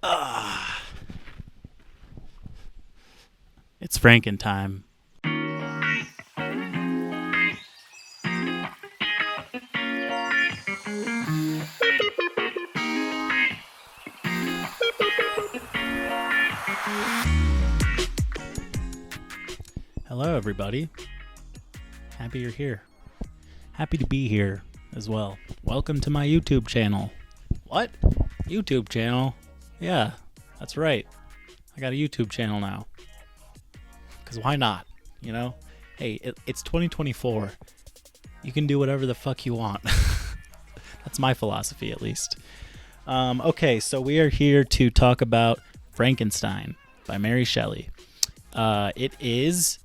Ah, it's Franken-time. Hello, everybody. Happy you're here. Happy to be here as well. Welcome to my YouTube channel. What? YouTube channel? Yeah, that's right. I got a YouTube channel now. Because why not? You know? Hey, it's 2024. You can do whatever the fuck you want. That's my philosophy, at least. Okay, so we are here to talk about Frankenstein by Mary Shelley. It is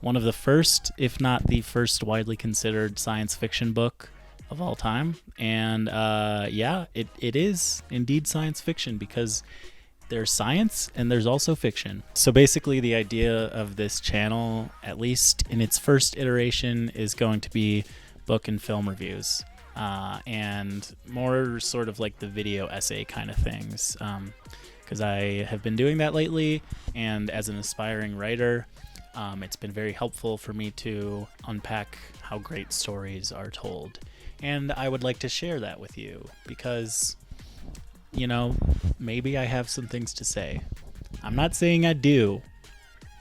one of the first, if not the first, widely considered science fiction book of all time. And it is indeed science fiction because there's science and there's also fiction. So basically the idea of this channel, at least in its first iteration, is going to be book and film reviews. And more sort of like the video essay kind of things. Because I have been doing that lately, and as an aspiring writer, it's been very helpful for me to unpack how great stories are told. And I would like to share that with you because, you know, maybe I have some things to say. I'm not saying I do,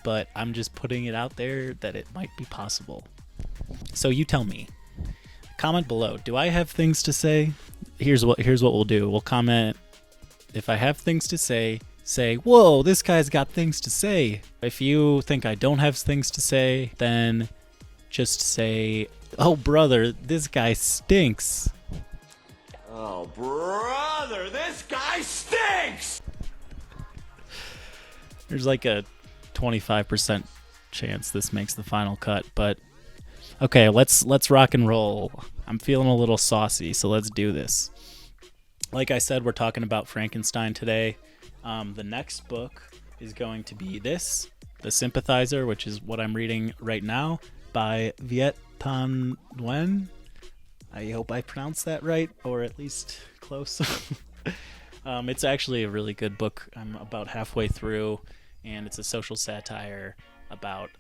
but I'm just putting it out there that it might be possible. So you tell me. Comment below. Do I have things to say? Here's what we'll do. We'll comment. If I have things to say, whoa, this guy's got things to say. If you think I don't have things to say, then just say, oh, brother, this guy stinks. Oh, brother, this guy stinks! There's like a 25% chance this makes the final cut, but okay, let's rock and roll. I'm feeling a little saucy, so let's do this. Like I said, we're talking about Frankenstein today. The next book is going to be this, The Sympathizer, which is what I'm reading right now, by Viet Thanh Nguyen. I hope I pronounced that right, or at least close. It's actually a really good book. I'm about halfway through, and it's a social satire about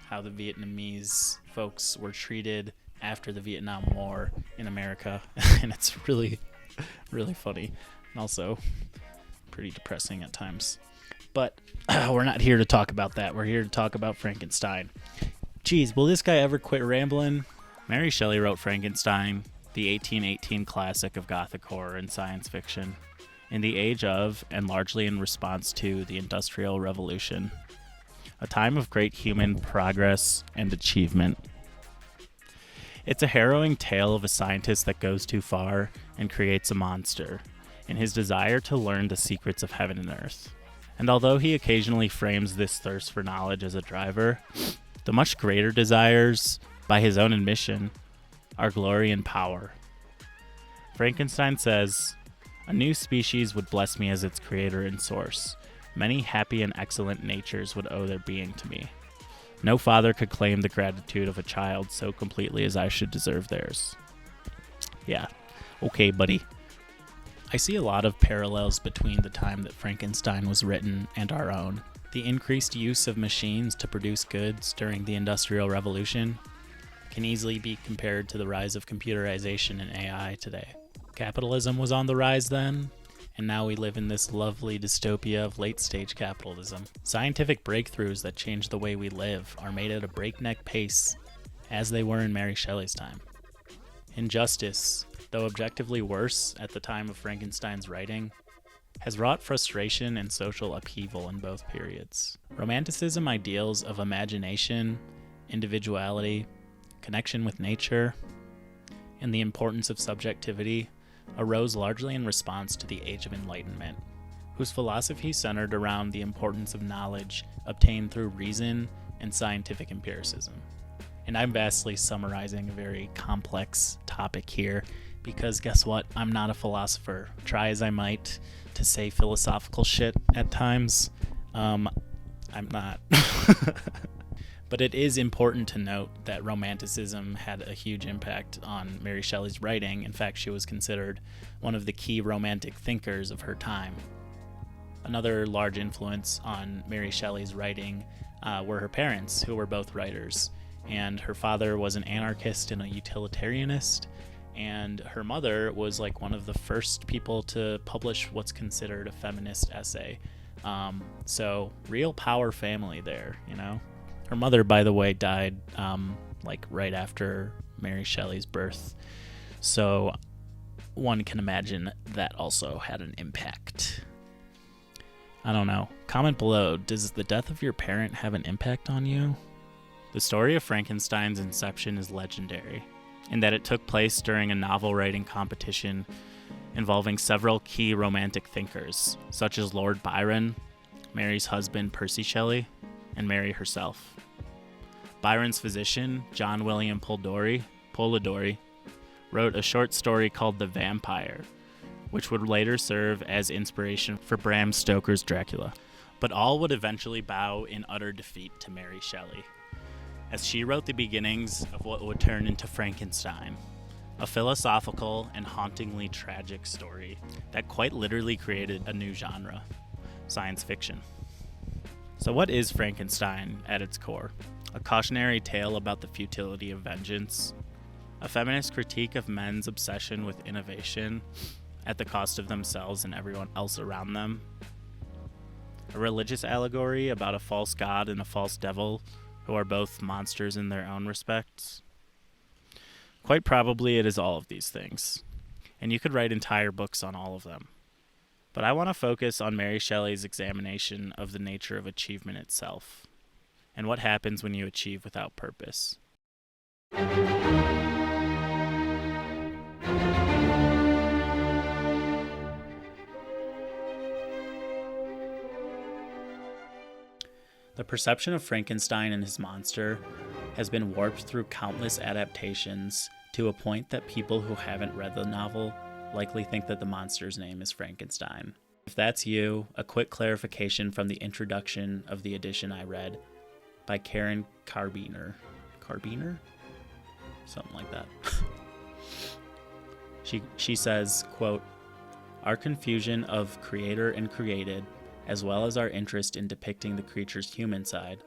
how the Vietnamese folks were treated after the Vietnam War in America, and it's really funny, and also pretty depressing at times. But we're not here to talk about that. We're here to talk about Frankenstein. Geez, will this guy ever quit rambling? Mary Shelley wrote Frankenstein, the 1818 classic of Gothic horror and science fiction, in the age of, and largely in response to, the Industrial Revolution, a time of great human progress and achievement. It's a harrowing tale of a scientist that goes too far and creates a monster, in his desire to learn the secrets of heaven and earth. And although he occasionally frames this thirst for knowledge as a driver, the much greater desires, by his own admission, are glory and power. Frankenstein says, "A new species would bless me as its creator and source. Many happy and excellent natures would owe their being to me. No father could claim the gratitude of a child so completely as I should deserve theirs." Yeah, okay, buddy. I see a lot of parallels between the time that Frankenstein was written and our own. The increased use of machines to produce goods during the Industrial Revolution can easily be compared to the rise of computerization and AI today. Capitalism was on the rise then, and now we live in this lovely dystopia of late-stage capitalism. Scientific breakthroughs that change the way we live are made at a breakneck pace, as they were in Mary Shelley's time. Injustice, though objectively worse at the time of Frankenstein's writing, has wrought frustration and social upheaval in both periods. Romanticism ideals of imagination, individuality, connection with nature, and the importance of subjectivity arose largely in response to the Age of Enlightenment, whose philosophy centered around the importance of knowledge obtained through reason and scientific empiricism. And I'm vastly summarizing a very complex topic here, because guess what? I'm not a philosopher. Try as I might to say philosophical shit at times, I'm not. But it is important to note that Romanticism had a huge impact on Mary Shelley's writing. In fact, she was considered one of the key Romantic thinkers of her time. Another large influence on Mary Shelley's writing were her parents, who were both writers. And her father was an anarchist and a utilitarianist, and her mother was like one of the first people to publish what's considered a feminist essay. So real power family there, you know. Her mother, by the way, died like right after Mary Shelley's birth, so one can imagine that also had an impact. I don't know. Comment below, does the death of your parent have an impact on you? The story of Frankenstein's inception is legendary, in that it took place during a novel writing competition involving several key romantic thinkers, such as Lord Byron, Mary's husband Percy Shelley, and Mary herself. Byron's physician, John William Polidori, wrote a short story called The Vampire, which would later serve as inspiration for Bram Stoker's Dracula. But all would eventually bow in utter defeat to Mary Shelley, as she wrote the beginnings of what would turn into Frankenstein, a philosophical and hauntingly tragic story that quite literally created a new genre, science fiction. So what is Frankenstein at its core? A cautionary tale about the futility of vengeance, a feminist critique of men's obsession with innovation at the cost of themselves and everyone else around them, a religious allegory about a false god and a false devil who are both monsters in their own respects. Quite probably it is all of these things, and you could write entire books on all of them. But I want to focus on Mary Shelley's examination of the nature of achievement itself, and what happens when you achieve without purpose. The perception of Frankenstein and his monster has been warped through countless adaptations to a point that people who haven't read the novel likely think that the monster's name is Frankenstein. If that's you, a quick clarification from the introduction of the edition I read by Karen Carbiner? Something like that. She says, quote, "Our confusion of creator and created, as well as our interest in depicting the creature's human side,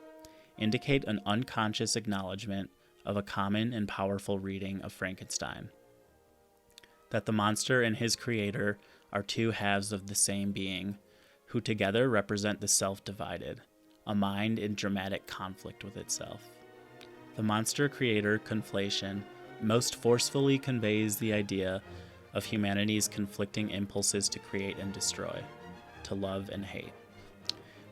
indicate an unconscious acknowledgement of a common and powerful reading of Frankenstein. That the monster and his creator are two halves of the same being, who together represent the self-divided, a mind in dramatic conflict with itself. The monster-creator conflation most forcefully conveys the idea of humanity's conflicting impulses to create and destroy, to love and hate.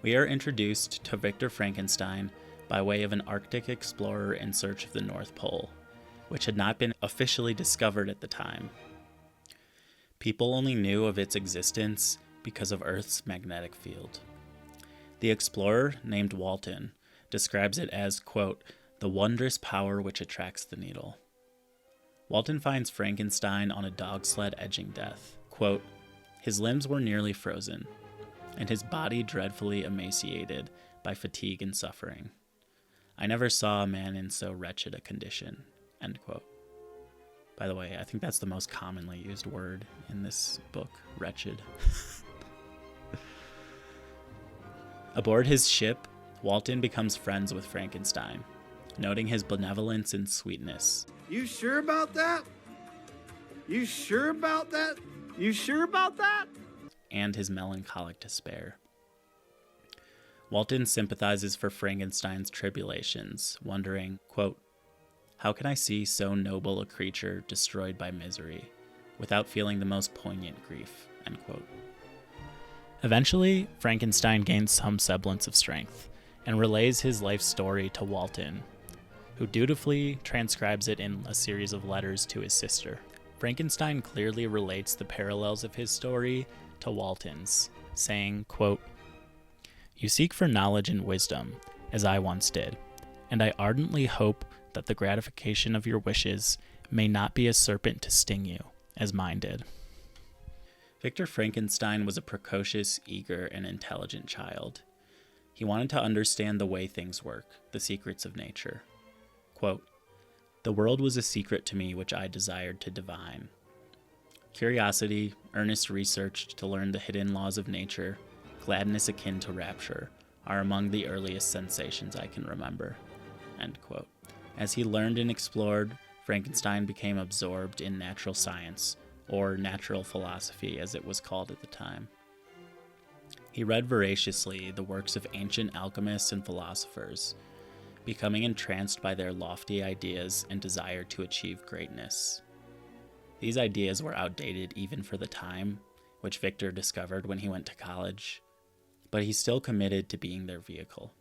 We are introduced to Victor Frankenstein by way of an Arctic explorer in search of the North Pole, which had not been officially discovered at the time. People only knew of its existence because of Earth's magnetic field. The explorer, named Walton, describes it as, quote, the wondrous power which attracts the needle. Walton finds Frankenstein on a dog sled edging death. Quote, his limbs were nearly frozen, and his body dreadfully emaciated by fatigue and suffering. I never saw a man in so wretched a condition, end quote. By the way, I think that's the most commonly used word in this book, wretched. Aboard his ship, Walton becomes friends with Frankenstein, noting his benevolence and sweetness. You sure about that? You sure about that? You sure about that? And his melancholic despair. Walton sympathizes for Frankenstein's tribulations, wondering, quote, how can I see so noble a creature destroyed by misery, without feeling the most poignant grief, end quote. Eventually, Frankenstein gains some semblance of strength, and relays his life story to Walton, who dutifully transcribes it in a series of letters to his sister. Frankenstein clearly relates the parallels of his story to Walton's, saying, quote, you seek for knowledge and wisdom, as I once did, and I ardently hope that the gratification of your wishes may not be a serpent to sting you, as mine did. Victor Frankenstein was a precocious, eager, and intelligent child. He wanted to understand the way things work, the secrets of nature. Quote, the world was a secret to me which I desired to divine. Curiosity, earnest research to learn the hidden laws of nature, gladness akin to rapture, are among the earliest sensations I can remember." End quote. As he learned and explored, Frankenstein became absorbed in natural science, or natural philosophy as it was called at the time. He read voraciously the works of ancient alchemists and philosophers, becoming entranced by their lofty ideas and desire to achieve greatness. These ideas were outdated even for the time, which Victor discovered when he went to college, but he still committed to being their vehicle.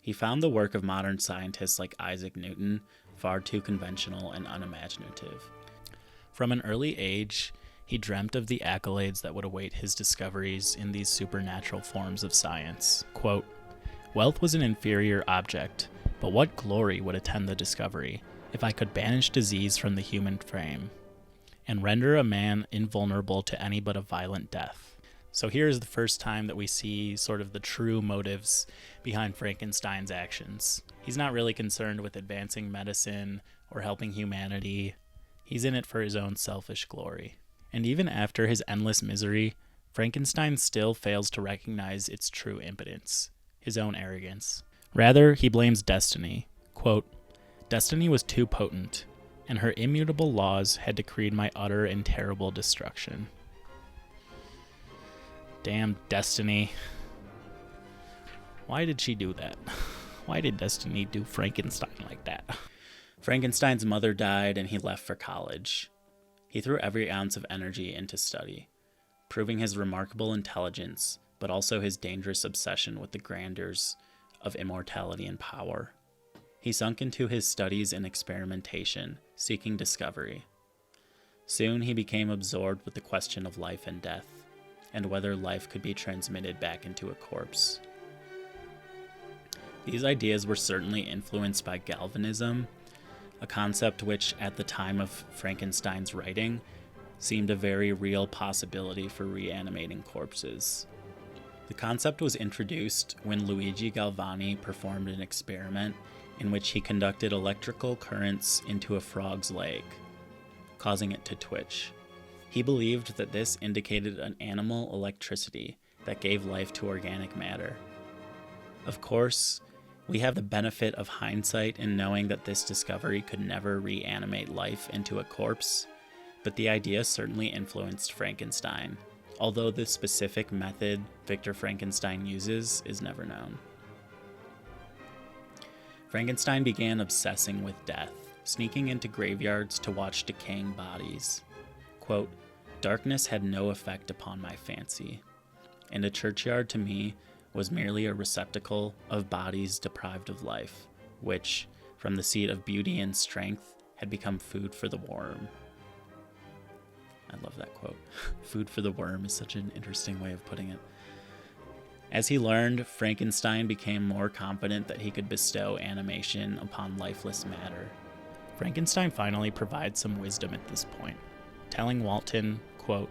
He found the work of modern scientists like Isaac Newton far too conventional and unimaginative. From an early age, he dreamt of the accolades that would await his discoveries in these supernatural forms of science. Quote, "Wealth was an inferior object, but what glory would attend the discovery if I could banish disease from the human frame and render a man invulnerable to any but a violent death." So here is the first time that we see sort of the true motives behind Frankenstein's actions. He's not really concerned with advancing medicine or helping humanity. He's in it for his own selfish glory. And even after his endless misery, Frankenstein still fails to recognize its true impotence, his own arrogance. Rather, he blames destiny. Quote, "Destiny was too potent, and her immutable laws had decreed my utter and terrible destruction." Damn Destiny. Why did she do that? Why did Destiny do Frankenstein like that? Frankenstein's mother died and he left for college. He threw every ounce of energy into study, proving his remarkable intelligence, but also his dangerous obsession with the grandeurs of immortality and power. He sunk into his studies and experimentation, seeking discovery. Soon he became absorbed with the question of life and death, and whether life could be transmitted back into a corpse. These ideas were certainly influenced by galvanism, a concept which, at the time of Frankenstein's writing, seemed a very real possibility for reanimating corpses. The concept was introduced when Luigi Galvani performed an experiment in which he conducted electrical currents into a frog's leg, causing it to twitch. He believed that this indicated an animal electricity that gave life to organic matter. Of course, we have the benefit of hindsight in knowing that this discovery could never reanimate life into a corpse, but the idea certainly influenced Frankenstein, although the specific method Victor Frankenstein uses is never known. Frankenstein began obsessing with death, sneaking into graveyards to watch decaying bodies. Quote, "Darkness had no effect upon my fancy, and a churchyard to me was merely a receptacle of bodies deprived of life, which, from the seat of beauty and strength, had become food for the worm." I love that quote. Food for the worm is such an interesting way of putting it. As he learned, Frankenstein became more confident that he could bestow animation upon lifeless matter. Frankenstein finally provides some wisdom at this point, telling Walton, quote,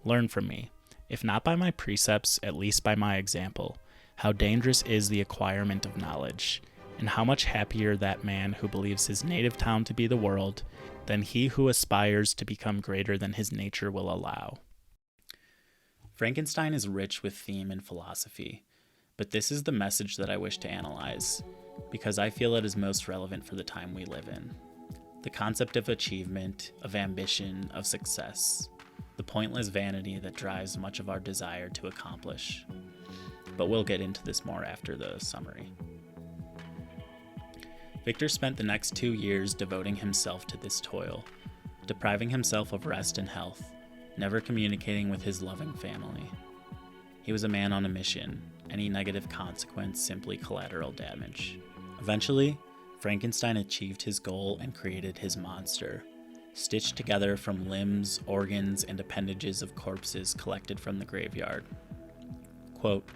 "Learn from me, if not by my precepts, at least by my example, how dangerous is the acquirement of knowledge, and how much happier that man who believes his native town to be the world than he who aspires to become greater than his nature will allow." Frankenstein is rich with theme and philosophy, but this is the message that I wish to analyze, because I feel it is most relevant for the time we live in. The concept of achievement, of ambition, of success, the pointless vanity that drives much of our desire to accomplish. But we'll get into this more after the summary. Victor spent the next 2 years devoting himself to this toil, depriving himself of rest and health, never communicating with his loving family. He was a man on a mission, any negative consequence simply collateral damage. Eventually, Frankenstein achieved his goal and created his monster, stitched together from limbs, organs, and appendages of corpses collected from the graveyard. Quote,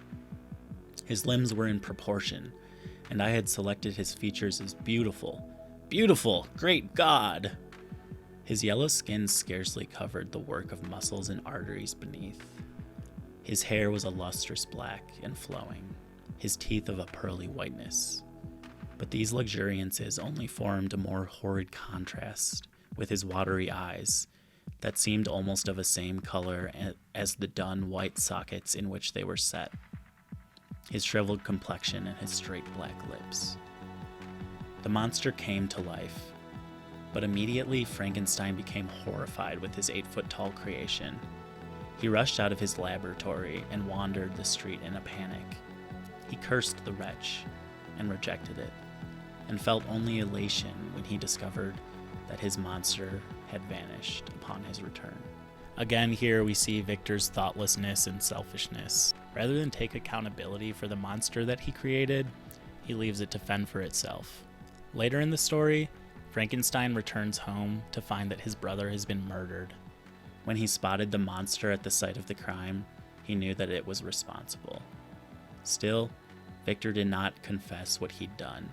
"His limbs were in proportion, and I had selected his features as beautiful. Beautiful! Great God!" His yellow skin scarcely covered the work of muscles and arteries beneath. His hair was a lustrous black and flowing, his teeth of a pearly whiteness. But these luxuriances only formed a more horrid contrast with his watery eyes, that seemed almost of the same color as the dun white sockets in which they were set, his shriveled complexion and his straight black lips. The monster came to life, but immediately Frankenstein became horrified with his 8-foot-tall creation. He rushed out of his laboratory and wandered the street in a panic. He cursed the wretch and rejected it, and felt only elation when he discovered that his monster had vanished upon his return. Again, here we see Victor's thoughtlessness and selfishness. Rather than take accountability for the monster that he created, he leaves it to fend for itself. Later in the story, Frankenstein returns home to find that his brother has been murdered. When he spotted the monster at the site of the crime, he knew that it was responsible. Still, Victor did not confess what he'd done.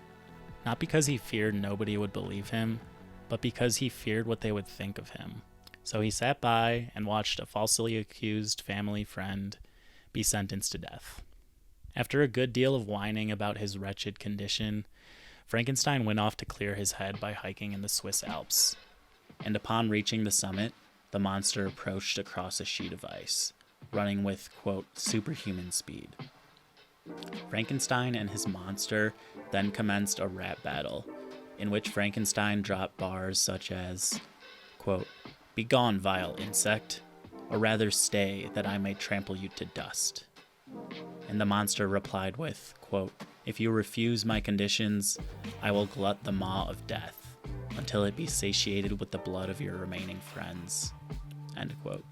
Not because he feared nobody would believe him, but because he feared what they would think of him. So he sat by and watched a falsely accused family friend be sentenced to death. After a good deal of whining about his wretched condition, Frankenstein went off to clear his head by hiking in the Swiss Alps. And upon reaching the summit, the monster approached across a sheet of ice, running with, quote, superhuman speed. Frankenstein and his monster then commenced a rap battle, in which Frankenstein dropped bars such as, quote, "Begone, vile insect, or rather stay, that I may trample you to dust." And the monster replied with, quote, "If you refuse my conditions, I will glut the maw of death, until it be satiated with the blood of your remaining friends." End quote.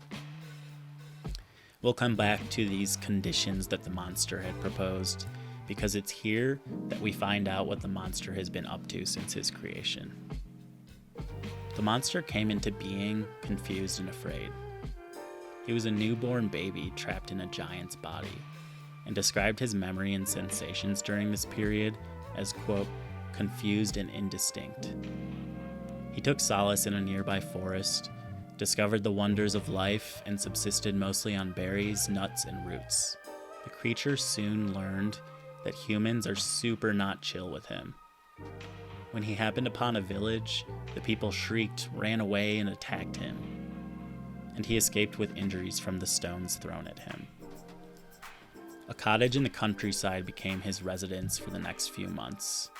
We'll come back to these conditions that the monster had proposed, because it's here that we find out what the monster has been up to since his creation. The monster came into being confused and afraid. He was a newborn baby trapped in a giant's body, and described his memory and sensations during this period as, quote, confused and indistinct. He took solace in a nearby forest, discovered the wonders of life, and subsisted mostly on berries, nuts, and roots. The creature soon learned that humans are super not chill with him. When he happened upon a village, the people shrieked, ran away, and attacked him, and he escaped with injuries from the stones thrown at him. A cottage in the countryside became his residence for the next few months,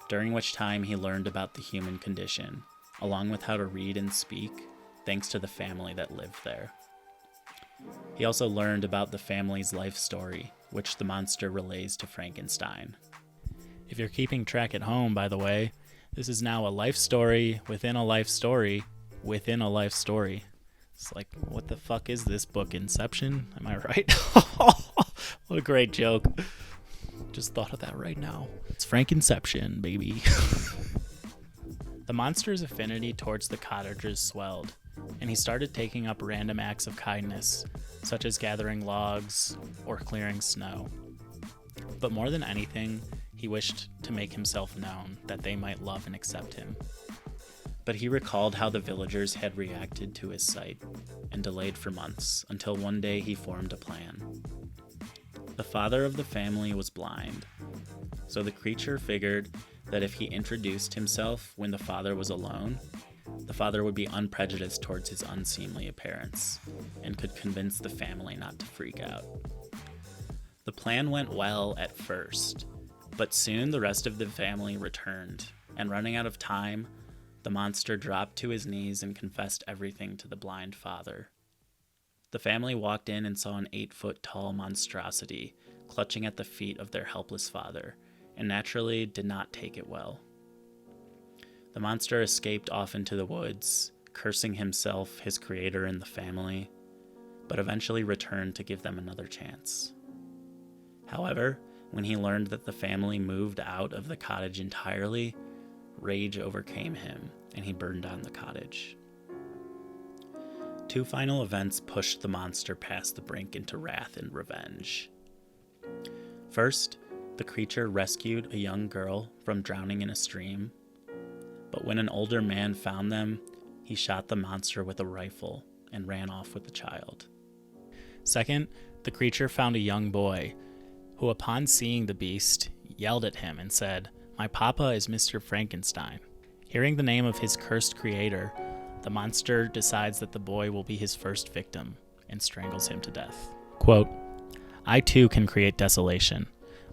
during which time he learned about the human condition, along with how to read and speak, thanks to the family that lived there. He also learned about the family's life story, which the monster relays to Frankenstein. If you're keeping track at home, by the way, this is now a life story within a life story within a life story. It's like, what the fuck is this book, Inception? Am I right? What a great joke. Just thought of that right now. It's Frankenception, baby. The monster's affinity towards the cottagers swelled, and he started taking up random acts of kindness, such as gathering logs or clearing snow. But more than anything, he wished to make himself known, that they might love and accept him. But he recalled how the villagers had reacted to his sight, and delayed for months, until one day he formed a plan. The father of the family was blind, so the creature figured that if he introduced himself when the father was alone, the father would be unprejudiced towards his unseemly appearance, and could convince the family not to freak out. The plan went well at first, but soon the rest of the family returned, and running out of time, the monster dropped to his knees and confessed everything to the blind father. The family walked in and saw an 8-foot-tall monstrosity clutching at the feet of their helpless father, and naturally did not take it well. The monster escaped off into the woods, cursing himself, his creator, and the family, but eventually returned to give them another chance. However, when he learned that the family moved out of the cottage entirely, rage overcame him, and he burned down the cottage. Two final events pushed the monster past the brink into wrath and revenge. First, the creature rescued a young girl from drowning in a stream, but when an older man found them, he shot the monster with a rifle and ran off with the child. Second, the creature found a young boy, who upon seeing the beast, yelled at him and said, "My papa is Mr. Frankenstein." Hearing the name of his cursed creator, the monster decides that the boy will be his first victim and strangles him to death. Quote, "I too can create desolation.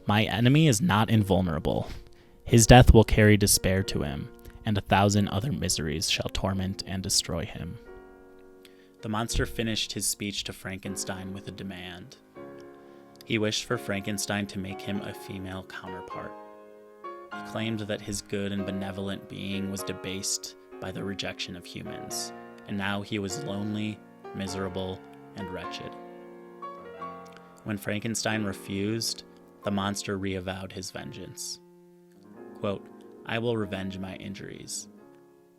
My enemy is not invulnerable. His death will carry despair to him, and 1,000 other miseries shall torment and destroy him." The monster finished his speech to Frankenstein with a demand. He wished for Frankenstein to make him a female counterpart. He claimed that his good and benevolent being was debased by the rejection of humans, and now he was lonely, miserable, and wretched. When Frankenstein refused, the monster reavowed his vengeance. Quote, "I will revenge my injuries.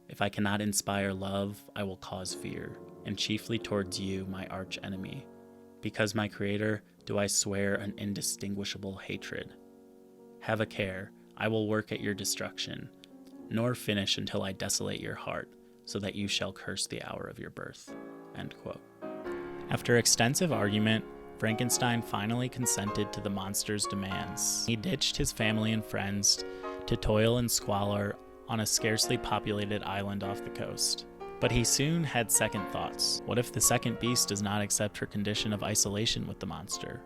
If I cannot inspire love, I will cause fear, and chiefly towards you, my arch enemy. Because my creator, do I swear an indistinguishable hatred. Have a care, I will work at your destruction, nor finish until I desolate your heart, so that you shall curse the hour of your birth." End quote. After extensive argument, Frankenstein finally consented to the monster's demands. He ditched his family and friends to toil and squalor on a scarcely populated island off the coast. But he soon had second thoughts. What if the second beast does not accept her condition of isolation with the monster?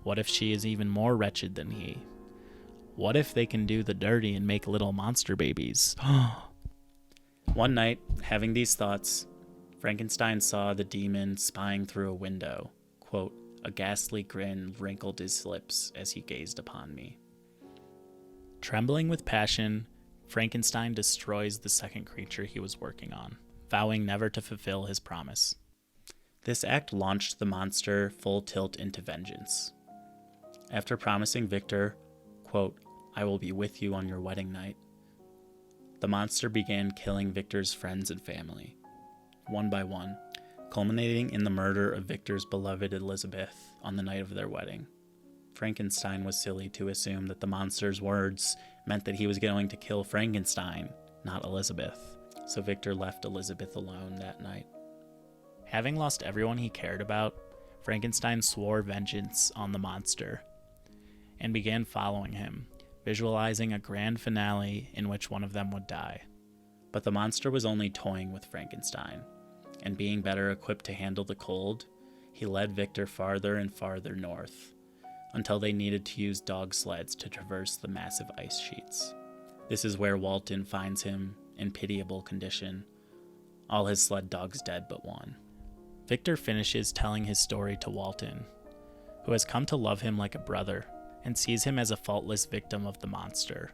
What if she is even more wretched than he? What if they can do the dirty and make little monster babies? One night, having these thoughts, Frankenstein saw the demon spying through a window. Quote, "A ghastly grin wrinkled his lips as he gazed upon me." Trembling with passion, Frankenstein destroys the second creature he was working on, vowing never to fulfill his promise. This act launched the monster full tilt into vengeance. After promising Victor, quote, "I will be with you on your wedding night," the monster began killing Victor's friends and family, one by one, culminating in the murder of Victor's beloved Elizabeth on the night of their wedding. Frankenstein was silly to assume that the monster's words meant that he was going to kill Frankenstein, not Elizabeth, so Victor left Elizabeth alone that night. Having lost everyone he cared about, Frankenstein swore vengeance on the monster and began following him, visualizing a grand finale in which one of them would die. But the monster was only toying with Frankenstein, and being better equipped to handle the cold, he led Victor farther and farther north, until they needed to use dog sleds to traverse the massive ice sheets. This is where Walton finds him in pitiable condition, all his sled dogs dead but one. Victor finishes telling his story to Walton, who has come to love him like a brother, and sees him as a faultless victim of the monster,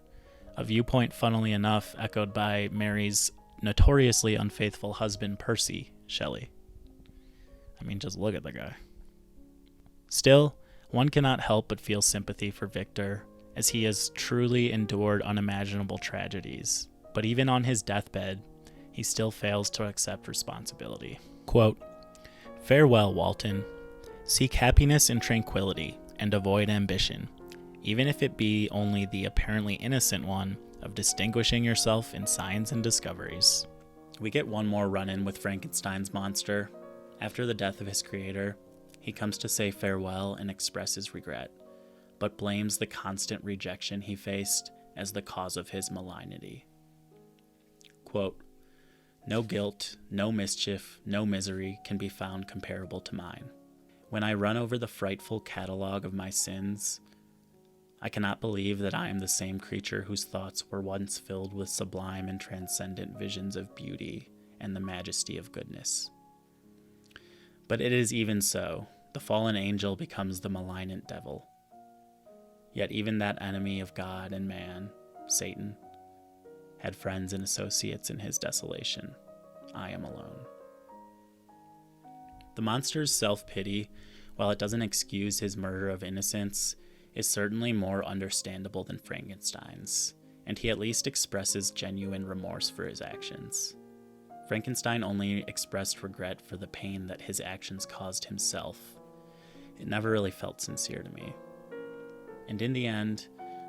a viewpoint funnily enough echoed by Mary's notoriously unfaithful husband Percy Shelley. I mean, just look at the guy. Still, one cannot help but feel sympathy for Victor, as he has truly endured unimaginable tragedies. But even on his deathbed, he still fails to accept responsibility. Quote, "Farewell, Walton. Seek happiness and tranquility, and avoid ambition, even if it be only the apparently innocent one of distinguishing yourself in science and discoveries." We get one more run-in with Frankenstein's monster. After the death of his creator, he comes to say farewell and express his regret, but blames the constant rejection he faced as the cause of his malignity. Quote, "No guilt, no mischief, no misery can be found comparable to mine. When I run over the frightful catalogue of my sins, I cannot believe that I am the same creature whose thoughts were once filled with sublime and transcendent visions of beauty and the majesty of goodness. But it is even so, the fallen angel becomes the malignant devil. Yet even that enemy of God and man, Satan, had friends and associates in his desolation. I am alone." The monster's self-pity, while it doesn't excuse his murder of innocents, is certainly more understandable than Frankenstein's, and he at least expresses genuine remorse for his actions. Frankenstein only expressed regret for the pain that his actions caused himself. It never really felt sincere to me. And in the end,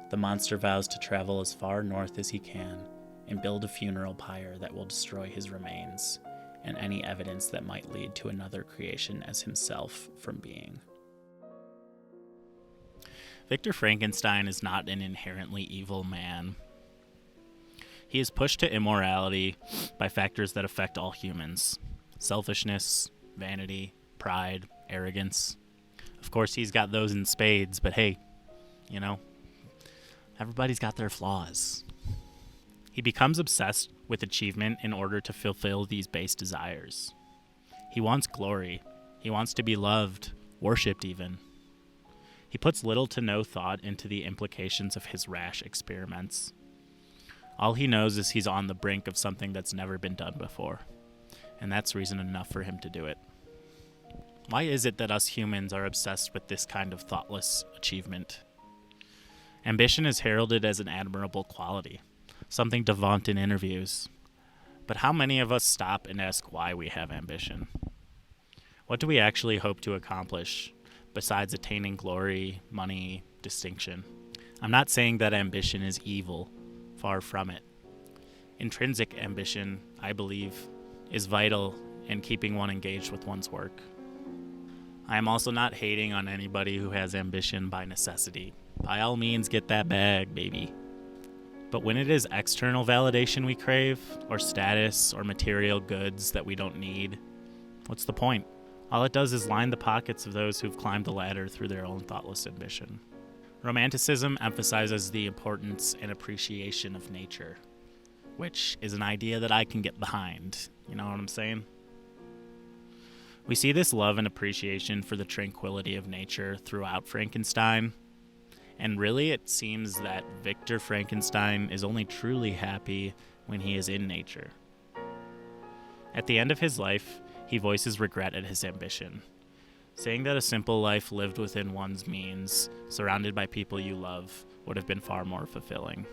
the monster vows to travel as far north as he can and build a funeral pyre that will destroy his remains and any evidence that might lead to another creation as himself from being. Victor Frankenstein is not an inherently evil man. He is pushed to immorality by factors that affect all humans. Selfishness, vanity, pride, arrogance. Of course, he's got those in spades, but hey, you know, everybody's got their flaws. He becomes obsessed with achievement in order to fulfill these base desires. He wants glory. He wants to be loved, worshipped even. He puts little to no thought into the implications of his rash experiments. All he knows is he's on the brink of something that's never been done before, and that's reason enough for him to do it. Why is it that us humans are obsessed with this kind of thoughtless achievement? Ambition is heralded as an admirable quality, something to vaunt in interviews. But how many of us stop and ask why we have ambition? What do we actually hope to accomplish besides attaining glory, money, distinction? I'm not saying that ambition is evil. Far from it. Intrinsic ambition, I believe, is vital in keeping one engaged with one's work. I am also not hating on anybody who has ambition by necessity. By all means, get that bag, baby. But when it is external validation we crave, or status, or material goods that we don't need, what's the point? All it does is line the pockets of those who've climbed the ladder through their own thoughtless ambition. Romanticism emphasizes the importance and appreciation of nature, which is an idea that I can get behind. You know what I'm saying? We see this love and appreciation for the tranquility of nature throughout Frankenstein, and really it seems that Victor Frankenstein is only truly happy when he is in nature. At the end of his life, he voices regret at his ambition, saying that a simple life lived within one's means, surrounded by people you love, would have been far more fulfilling.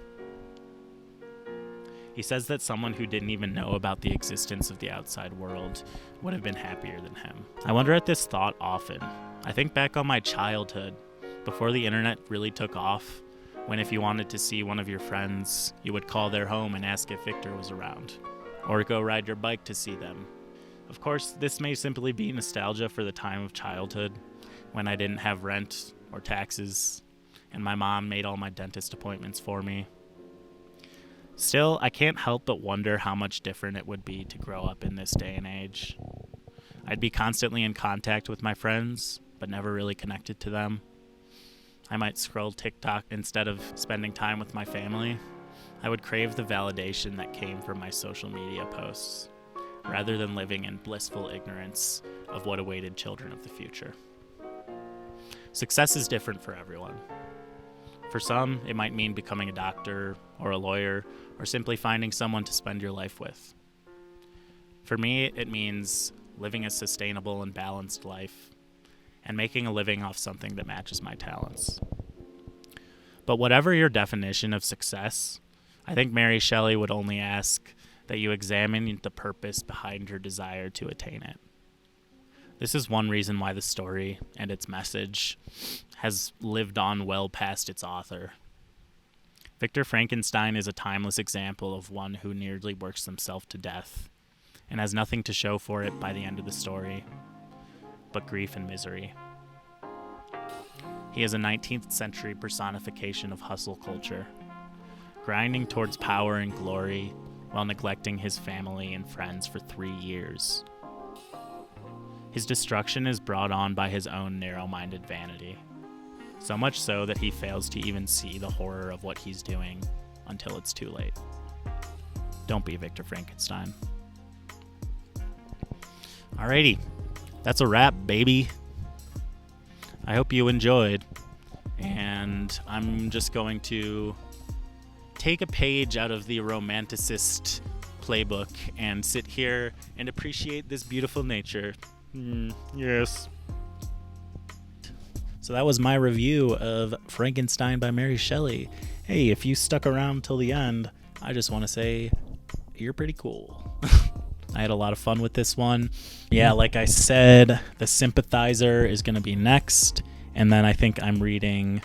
He says that someone who didn't even know about the existence of the outside world would have been happier than him. I wonder at this thought often. I think back on my childhood, before the internet really took off, when if you wanted to see one of your friends, you would call their home and ask if Victor was around, or go ride your bike to see them. Of course, this may simply be nostalgia for the time of childhood, when I didn't have rent or taxes, and my mom made all my dentist appointments for me. Still, I can't help but wonder how much different it would be to grow up in this day and age. I'd be constantly in contact with my friends, but never really connected to them. I might scroll TikTok instead of spending time with my family. I would crave the validation that came from my social media posts, rather than living in blissful ignorance of what awaited children of the future. Success is different for everyone. For some, it might mean becoming a doctor or a lawyer or simply finding someone to spend your life with. For me, it means living a sustainable and balanced life and making a living off something that matches my talents. But whatever your definition of success, I think Mary Shelley would only ask that you examine the purpose behind your desire to attain it. This is one reason why the story and its message has lived on well past its author. Victor Frankenstein is a timeless example of one who nearly works himself to death and has nothing to show for it by the end of the story but grief and misery. He is a 19th century personification of hustle culture, grinding towards power and glory while neglecting his family and friends for 3 years. His destruction is brought on by his own narrow-minded vanity, so much so that he fails to even see the horror of what he's doing until it's too late. Don't be Victor Frankenstein. Alrighty, that's a wrap, baby. I hope you enjoyed, and I'm just going to take a page out of the romanticist playbook and sit here and appreciate this beautiful nature. Yes. So that was my review of Frankenstein by Mary Shelley. Hey, if you stuck around till the end, I just want to say you're pretty cool. I had a lot of fun with this one. Yeah, like I said, The Sympathizer is going to be next, and then I think I'm reading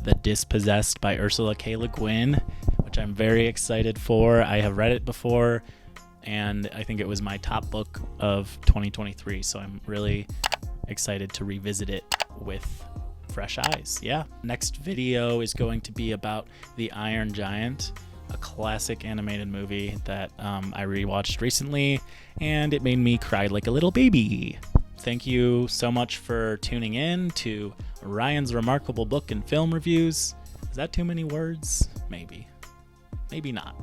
The Dispossessed by Ursula K. Le Guin, which I'm very excited for. I have read it before, and I think it was my top book of 2023, so I'm really excited to revisit it with fresh eyes. Yeah. Next video is going to be about The Iron Giant, a classic animated movie that I rewatched recently, and it made me cry like a little baby. Thank you so much for tuning in to Ryan's Remarkable Book and Film Reviews. Is that too many words? Maybe. Maybe not.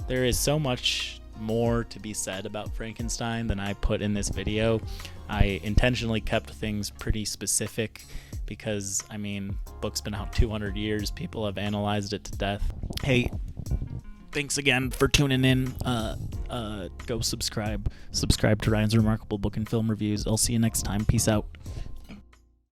There is so much more to be said about Frankenstein than I put in this video. I intentionally kept things pretty specific because, I mean, book's been out 200 years. People have analyzed it to death. Hey, thanks again for tuning in. Go subscribe to Ryan's Remarkable Book and Film Reviews. I'll see you next time. Peace out.